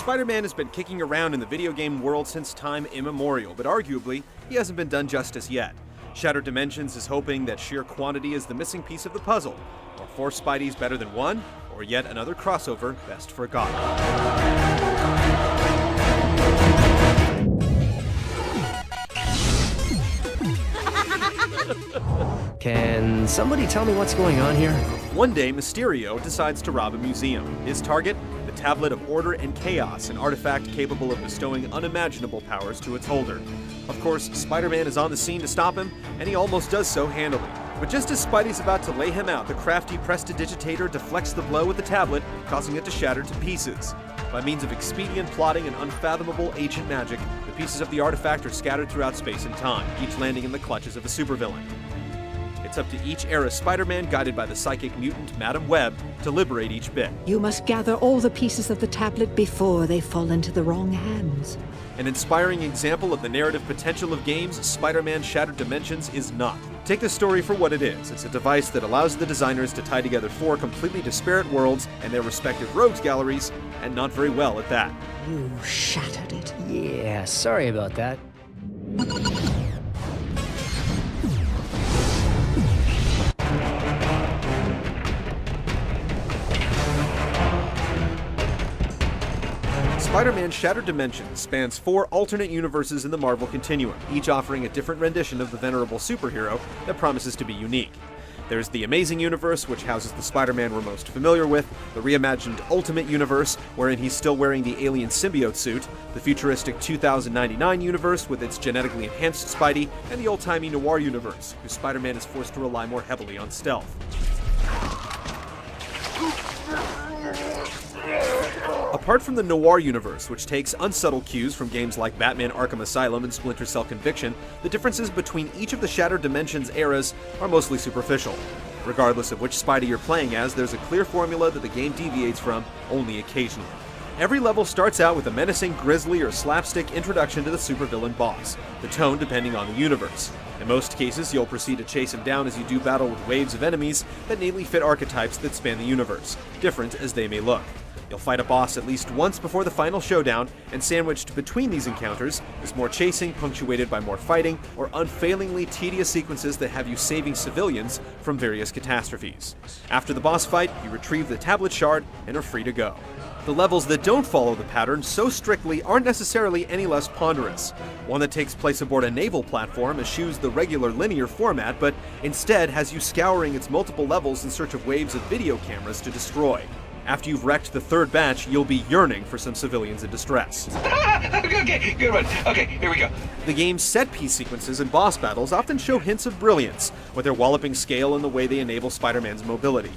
Spider-Man has been kicking around in the video game world since time immemorial, but arguably, he hasn't been done justice yet. Shattered Dimensions is hoping that sheer quantity is the missing piece of the puzzle, or 4 Spideys better than 1, or yet another crossover best forgotten. Can somebody tell me what's going on here? One day, Mysterio decides to rob a museum. His target? The Tablet of Order and Chaos, an artifact capable of bestowing unimaginable powers to its holder. Of course, Spider-Man is on the scene to stop him, and he almost does so handily. But just as Spidey's about to lay him out, the crafty prestidigitator deflects the blow with the tablet, causing it to shatter to pieces. By means of expedient plotting and unfathomable ancient magic, the pieces of the artifact are scattered throughout space and time, each landing in the clutches of a supervillain. It's up to each era Spider-Man, guided by the psychic mutant Madam Web, to liberate each bit. You must gather all the pieces of the tablet before they fall into the wrong hands. An inspiring example of the narrative potential of games, Spider-Man Shattered Dimensions is not. Take the story for what it is. It's a device that allows the designers to tie together 4 completely disparate worlds and their respective rogues galleries, and not very well at that. You shattered it. Yeah, sorry about that. Spider-Man Shattered Dimensions spans 4 alternate universes in the Marvel continuum, each offering a different rendition of the venerable superhero that promises to be unique. There's the Amazing Universe, which houses the Spider-Man we're most familiar with, the reimagined Ultimate Universe, wherein he's still wearing the alien symbiote suit, the futuristic 2099 universe with its genetically enhanced Spidey, and the old-timey Noir Universe, whose Spider-Man is forced to rely more heavily on stealth. Apart from the Noir universe, which takes unsubtle cues from games like Batman Arkham Asylum and Splinter Cell Conviction, the differences between each of the Shattered Dimensions eras are mostly superficial. Regardless of which Spidey you're playing as, there's a clear formula that the game deviates from only occasionally. Every level starts out with a menacing, grisly, or slapstick introduction to the supervillain boss, the tone depending on the universe. In most cases, you'll proceed to chase him down as you do battle with waves of enemies that neatly fit archetypes that span the universe, different as they may look. You'll fight a boss at least once before the final showdown, and sandwiched between these encounters is more chasing, punctuated by more fighting, or unfailingly tedious sequences that have you saving civilians from various catastrophes. After the boss fight, you retrieve the tablet shard and are free to go. The levels that don't follow the pattern so strictly aren't necessarily any less ponderous. One that takes place aboard a naval platform eschews the regular linear format, but instead has you scouring its multiple levels in search of waves of video cameras to destroy. After you've wrecked the 3rd batch, you'll be yearning for some civilians in distress. Okay, good one. Okay, here we go. The game's set-piece sequences and boss battles often show hints of brilliance, with their walloping scale and the way they enable Spider-Man's mobility.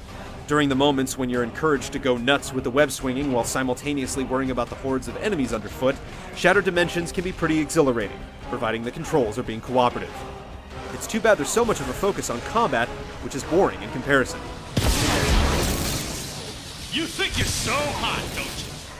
During the moments when you're encouraged to go nuts with the web swinging while simultaneously worrying about the hordes of enemies underfoot, Shattered Dimensions can be pretty exhilarating, providing the controls are being cooperative. It's too bad there's so much of a focus on combat, which is boring in comparison. You think you're so hot, don't you?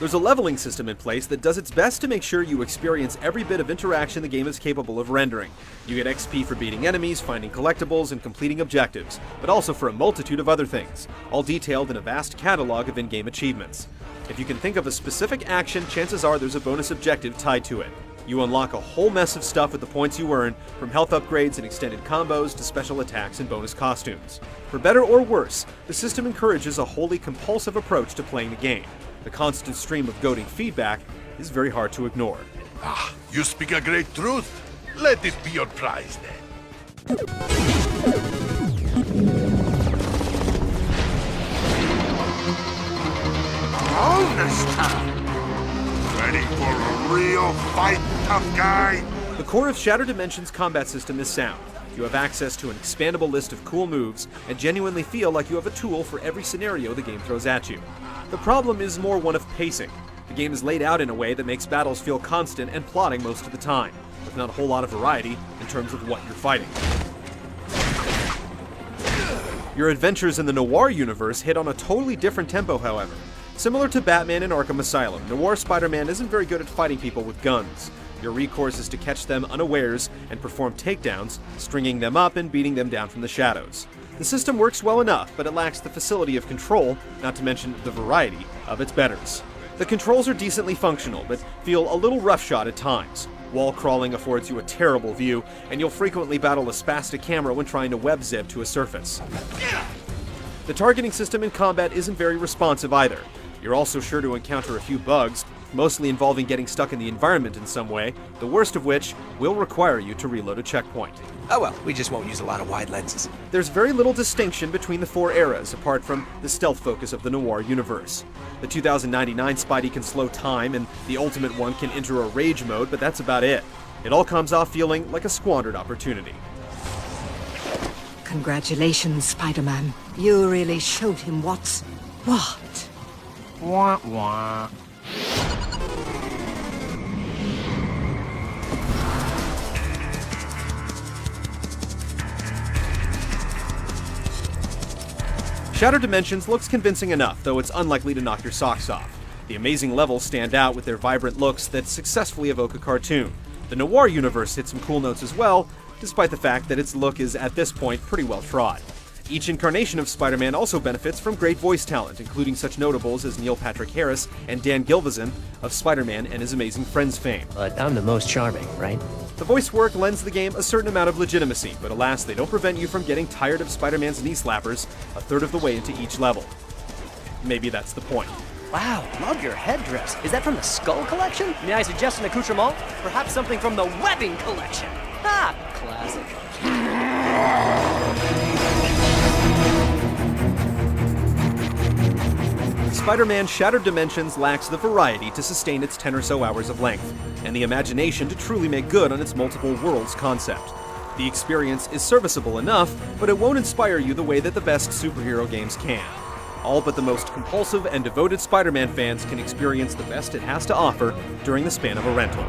There's a leveling system in place that does its best to make sure you experience every bit of interaction the game is capable of rendering. You get XP for beating enemies, finding collectibles, and completing objectives, but also for a multitude of other things, all detailed in a vast catalog of in-game achievements. If you can think of a specific action, chances are there's a bonus objective tied to it. You unlock a whole mess of stuff with the points you earn, from health upgrades and extended combos to special attacks and bonus costumes. For better or worse, the system encourages a wholly compulsive approach to playing the game. The constant stream of goading feedback is very hard to ignore. Ah, you speak a great truth. Let it be your prize, then. Bonus time! Ready for a real fight, tough guy? The core of Shattered Dimensions' combat system is sound. You have access to an expandable list of cool moves, and genuinely feel like you have a tool for every scenario the game throws at you. The problem is more one of pacing. The game is laid out in a way that makes battles feel constant and plotting most of the time, with not a whole lot of variety in terms of what you're fighting. Your adventures in the Noir universe hit on a totally different tempo, however. Similar to Batman and Arkham Asylum, Noir Spider-Man isn't very good at fighting people with guns. Your recourse is to catch them unawares and perform takedowns, stringing them up and beating them down from the shadows. The system works well enough, but it lacks the facility of control, not to mention the variety, of its betters. The controls are decently functional, but feel a little roughshod at times. Wall crawling affords you a terrible view, and you'll frequently battle a spastic camera when trying to web zip to a surface. The targeting system in combat isn't very responsive either. You're also sure to encounter a few bugs, mostly involving getting stuck in the environment in some way, the worst of which will require you to reload a checkpoint. Oh well, we just won't use a lot of wide lenses. There's very little distinction between the four eras, apart from the stealth focus of the noir universe. The 2099 Spidey can slow time, and the Ultimate one can enter a rage mode, but that's about it. It all comes off feeling like a squandered opportunity. Congratulations, Spider-Man. You really showed him what's what. Wah wah. Shattered Dimensions looks convincing enough, though it's unlikely to knock your socks off. The amazing levels stand out with their vibrant looks that successfully evoke a cartoon. The noir universe hits some cool notes as well, despite the fact that its look is at this point pretty well trod. Each incarnation of Spider-Man also benefits from great voice talent, including such notables as Neil Patrick Harris and Dan Gilvezan of Spider-Man and His Amazing Friends fame. But I'm the most charming, right? The voice work lends the game a certain amount of legitimacy, but alas, they don't prevent you from getting tired of Spider-Man's knee slappers a third of the way into each level. Maybe that's the point. Wow, love your headdress. Is that from the Skull Collection? May I suggest an accoutrement? Perhaps something from the Webbing Collection. Ah, classic. Spider-Man Shattered Dimensions lacks the variety to sustain its 10 or so hours of length, and the imagination to truly make good on its multiple worlds concept. The experience is serviceable enough, but it won't inspire you the way that the best superhero games can. All but the most compulsive and devoted Spider-Man fans can experience the best it has to offer during the span of a rental.